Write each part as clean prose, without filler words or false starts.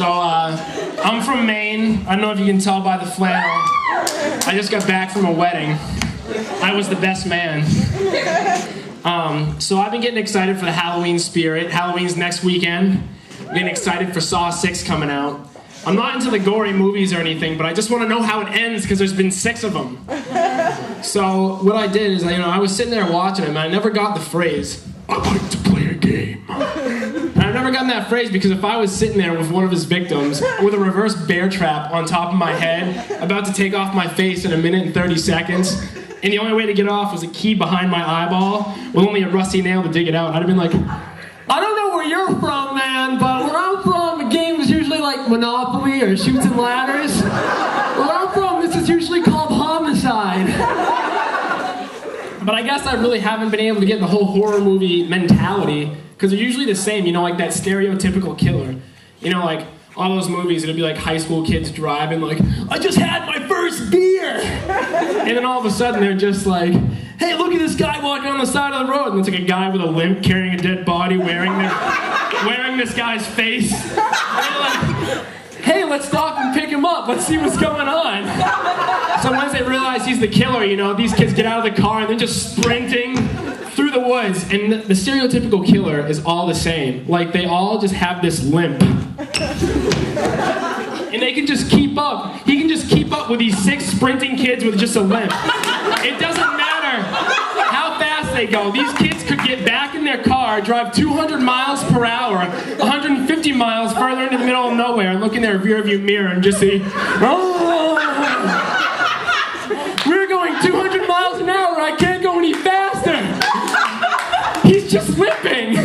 I'm from Maine. I don't know if you can tell by the flannel. I just got back from a wedding. I was the best man. So I've been getting excited for the Halloween spirit. Halloween's next weekend. I'm getting excited for Saw 6 coming out. I'm not into the gory movies or anything, but I just want to know how it ends because there's been 6 of them. So what I did is, I was sitting there watching him and I never got the phrase, "I like to play a game." And I've never gotten that phrase because if I was sitting there with one of his victims with a reverse bear trap on top of my head, about to take off my face in 1 minute and 30 seconds, and the only way to get off was a key behind my eyeball with only a rusty nail to dig it out, I'd have been like, "I don't know where you're from, man, but where I'm from, a game is usually like Monopoly or Chutes and Ladders. Where I'm from, this is usually called homicide." But I guess I really haven't been able to get the whole horror movie mentality, because they're usually the same, like that stereotypical killer. Like all those movies, it'll be like high school kids driving like, "I just had my first beer!" And then all of a sudden they're just like, "Hey, look at this guy walking on the side of the road." And it's like a guy with a limp carrying a dead body wearing this guy's face. And they're like, "Hey, let's stop and pick him up. Let's see what's going on." So once they realize he's the killer, these kids get out of the car and they're just sprinting through the woods. And the stereotypical killer is all the same. Like, they all just have this limp. And they can just keep up. He can just keep up with these 6 sprinting kids with just a limp. It doesn't matter how fast they go. These kids could get back in their car, drive 200 miles per hour, 150 miles further into the middle of nowhere, and look in their rearview mirror and just see, "Oh, we're going 200 miles an hour. I can't go any faster. He's just limping."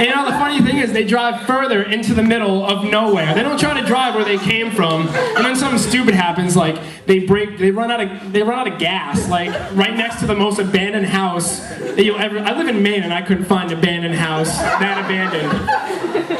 And the funny thing is, they drive further into the middle of nowhere. They don't try to drive where they came from, and then something stupid happens, like they run out of gas, like right next to the most abandoned house that you'll ever. I live in Maine, and I couldn't find an abandoned house that abandoned.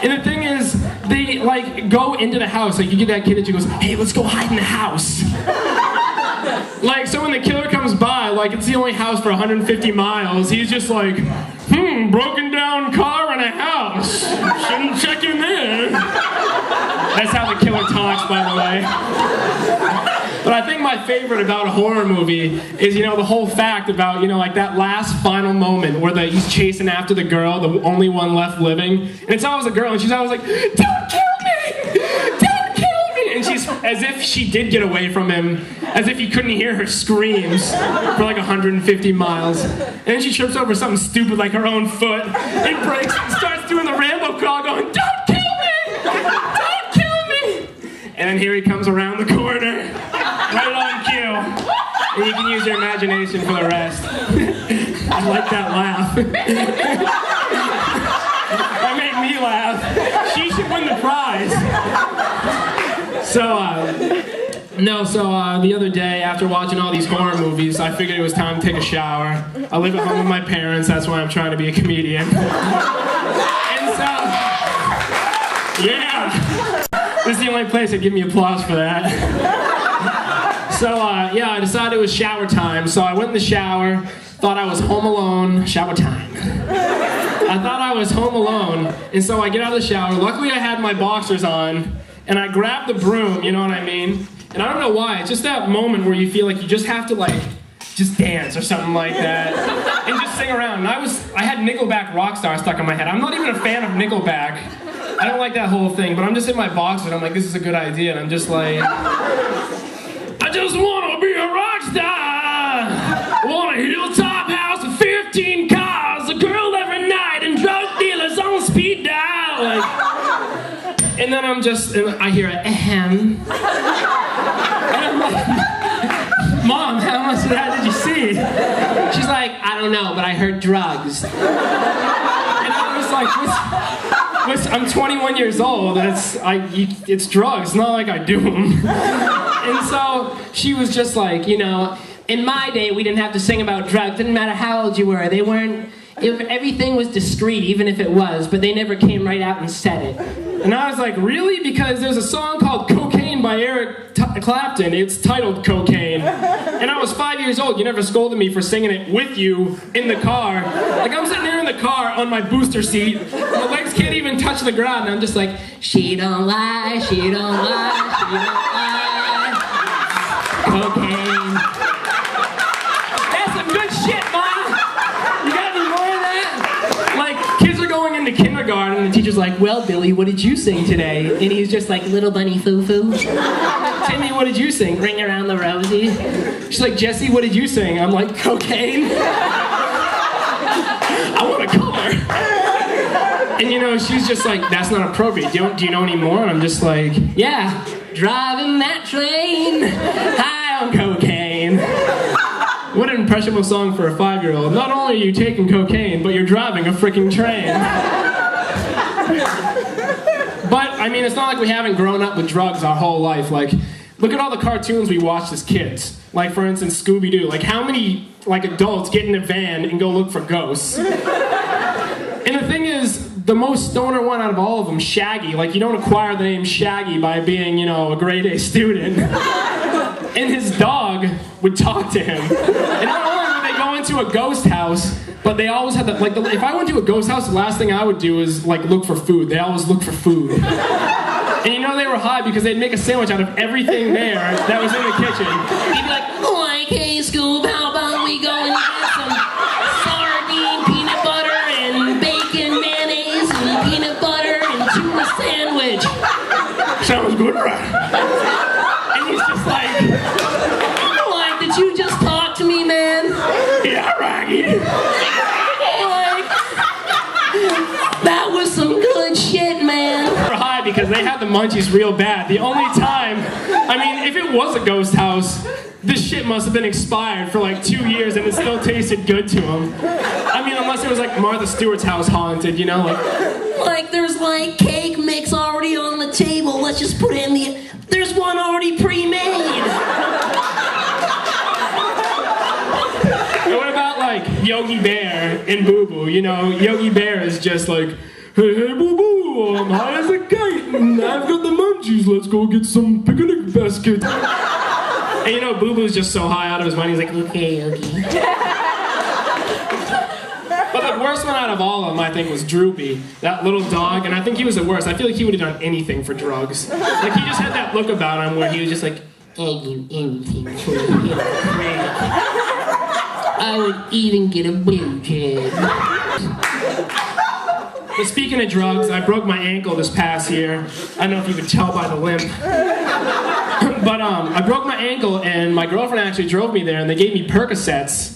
And the thing is, they go into the house. Like, you get that kid that goes, "Hey, let's go hide in the house." So when the killer comes by, it's the only house for 150 miles, he's just like, "Broken down car in a house. Shouldn't check him in." That's how the killer talks, by the way. But I think my favorite about a horror movie is, the whole fact about, that last final moment where he's chasing after the girl, the only one left living. And it's always a girl, and she's always like, "Don't kill me! Don't kill me!" And she's, as if she did get away from him, as if he couldn't hear her screams for 150 miles. And then she trips over something stupid like her own foot. It breaks and starts doing the Rambo crawl going, "Don't kill me! Don't kill me!" And then here he comes around the corner, right on cue. And you can use your imagination for the rest. I like that laugh. That made me laugh. She should win the prize. The other day, after watching all these horror movies, I figured it was time to take a shower. I live at home with my parents, that's why I'm trying to be a comedian. And yeah, this is the only place that give me applause for that. I decided it was shower time, so I went in the shower, thought I was home alone, shower time. I thought I was home alone, and so I get out of the shower. Luckily I had my boxers on, and I grabbed the broom, you know what I mean? And I don't know why, it's just that moment where you feel like you just have to just dance or something like that, and just sing around. And I had Nickelback Rockstar stuck in my head. I'm not even a fan of Nickelback. I don't like that whole thing, but I'm just in my boxers and I'm like, this is a good idea, and I'm just like, "I just want to be a rock star. I want a hilltop house with 15 cars, a girl every night, and drug dealers on speed dial." And then I hear a ahem. And I'm like, "Mom, how much of that did you see?" She's like, "I don't know, but I heard drugs." And I was like, I'm 21 years old, and it's drugs, not like I do them. And so she was just like, "In my day, we didn't have to sing about drugs. Didn't matter how old you were. Everything was discreet, even if it was, but they never came right out and said it." And I was like, "Really?" Because there's a song called Cocaine by Eric Clapton. It's titled Cocaine. And I was 5 years old. You never scolded me for singing it with you in the car. I'm sitting there in the car on my booster seat, my legs can't even touch the ground. And I'm just like, she don't lie, she don't lie, she don't lie. Cocaine. That's some good shit, Mom. You got any more of that? Like, kids are going into kindergarten and the teacher's like, well, Billy, what did you sing today? And he's just like, Little Bunny Foo-Foo. Timmy, what did you sing? Ring Around the Rosie. She's like, Jesse, what did you sing? I'm like, cocaine. I want to color. And you know, she's just like, that's not appropriate. Do you know any more? And I'm just like, yeah, driving that train, high on cocaine. What an impressionable song for a 5-year-old. Not only are you taking cocaine, but you're driving a freaking train. But, I mean, it's not like we haven't grown up with drugs our whole life. Like, look at all the cartoons we watched as kids. Like, for instance, Scooby-Doo. Like, how many, like, adults get in a van and go look for ghosts? And the thing is, the most stoner one out of all of them, Shaggy. Like, you don't acquire the name Shaggy by being, you know, a grade A student. And his dog would talk to him. And not only would they go into a ghost house, but they always had that, like, if I went to a ghost house, the last thing I would do is, like, look for food. They always look for food. And you know they were high because they'd make a sandwich out of everything there that was in the kitchen. He'd be like, like, hey, Scoob, how about we go and get some sardine, peanut butter, and bacon, mayonnaise, and peanut butter, and tuna sandwich. Sounds good, right? And he's just like, did you just talk to me, man? Yeah, Rocky. That was some good shit, man. They were high because they had the munchies real bad. The only time, I mean, if it was a ghost house, this shit must have been expired for like 2 years and it still tasted good to them. I mean, unless it was like Martha Stewart's house haunted, you know? Like there's like cake mix already on the table. Let's just put it in the... There's one already pre-made. And what about like Yogi Bear and Boo Boo? You know, Yogi Bear is just like, hey, hey, Boo Boo, I'm high as a kite and I've got the munchies. Let's go get some picnic basket. And you know, Boo Boo's just so high out of his mind, he's like, okay, Yogi. But the worst one out of all of them, I think, was Droopy, that little dog, and I think he was the worst. I feel like he would have done anything for drugs. Like, he just had that look about him where he was just like, I'd do anything for you, crack. I would even get a blue tab. But speaking of drugs, I broke my ankle this past year. I don't know if you could tell by the limp. But I broke my ankle, and my girlfriend actually drove me there, and they gave me Percocets.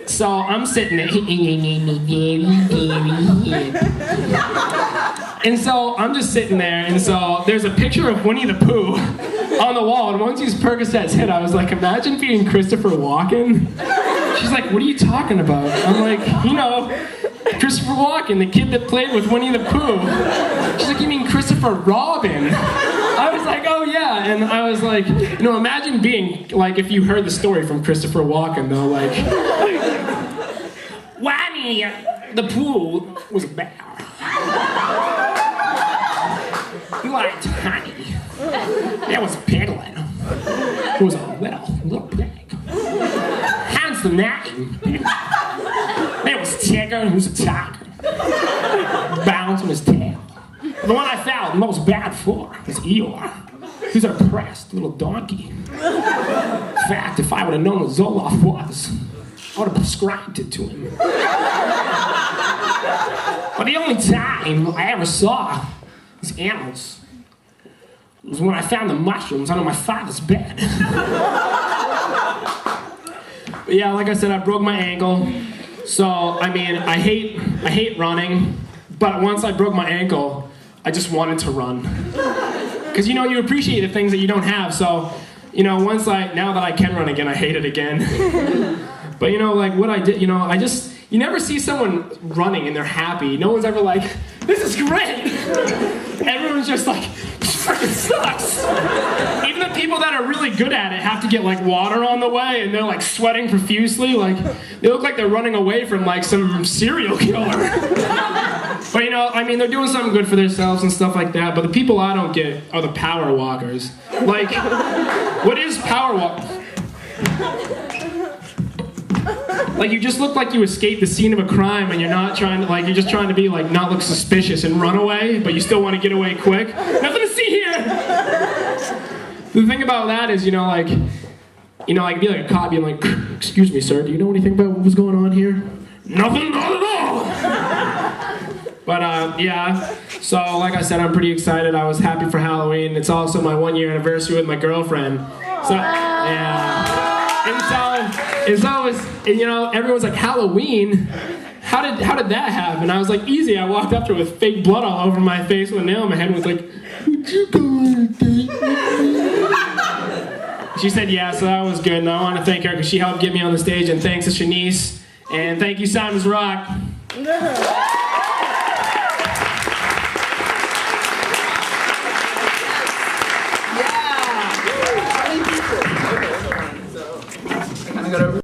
So I'm sitting there, and so I'm just sitting there, and so there's a picture of Winnie the Pooh on the wall, and once these Percocets hit, I was like, imagine being Christopher Walken. She's like, what are you talking about? I'm like, you know, Christopher Walken, the kid that played with Winnie the Pooh. She's like, you mean Christopher Robin? I was like, oh yeah, and I was like, you know, imagine being, like, if you heard the story from Christopher Walken, though, like, Winnie the Pooh was a bear. He liked honey. There was peddling. It was a little pig. Hence the name. There was Tigger, who's a tiger. Bouncing his tail. The one I felt most bad for was Eeyore. He's a oppressed little donkey. In fact, if I would have known what Zoloft was, I would have prescribed it to him. But the only time I ever saw these animals was when I found the mushrooms under my father's bed. But yeah, like I said, I broke my ankle. So, I mean, I hate running, but once I broke my ankle, I just wanted to run. Because, you know, you appreciate the things that you don't have, so, you know, now that I can run again, I hate it again. But, you know, like, what I did, you know, you never see someone running and they're happy. No one's ever like, this is great! Everyone's just like, this fucking sucks! Even the people that are really good at it have to get, like, water on the way, and they're, like, sweating profusely. Like, they look like they're running away from, like, some serial killer. But, you know, I mean, they're doing something good for themselves and stuff like that, but the people I don't get are the power walkers. Like, what is power walk? Like you just look like you escaped the scene of a crime, and you're not trying to you're just trying to be not look suspicious and run away, but you still want to get away quick. Nothing to see here. The thing about that is, be like a cop being like, "Excuse me, sir, do you know anything about what was going on here?" Nothing, not at all. But yeah. So like I said, I'm pretty excited. I was happy for Halloween. It's also my 1-year anniversary with my girlfriend. So yeah. Everyone's like, Halloween? How did that happen? I was like, easy. I walked up to her with fake blood all over my face with a nail in my head and was like, "Would you go on a date with me?" She said yeah, so that was good. And I want to thank her because she helped get me on the stage. And thanks to Shanice. And thank you, Simon's Rock. Kind of got over.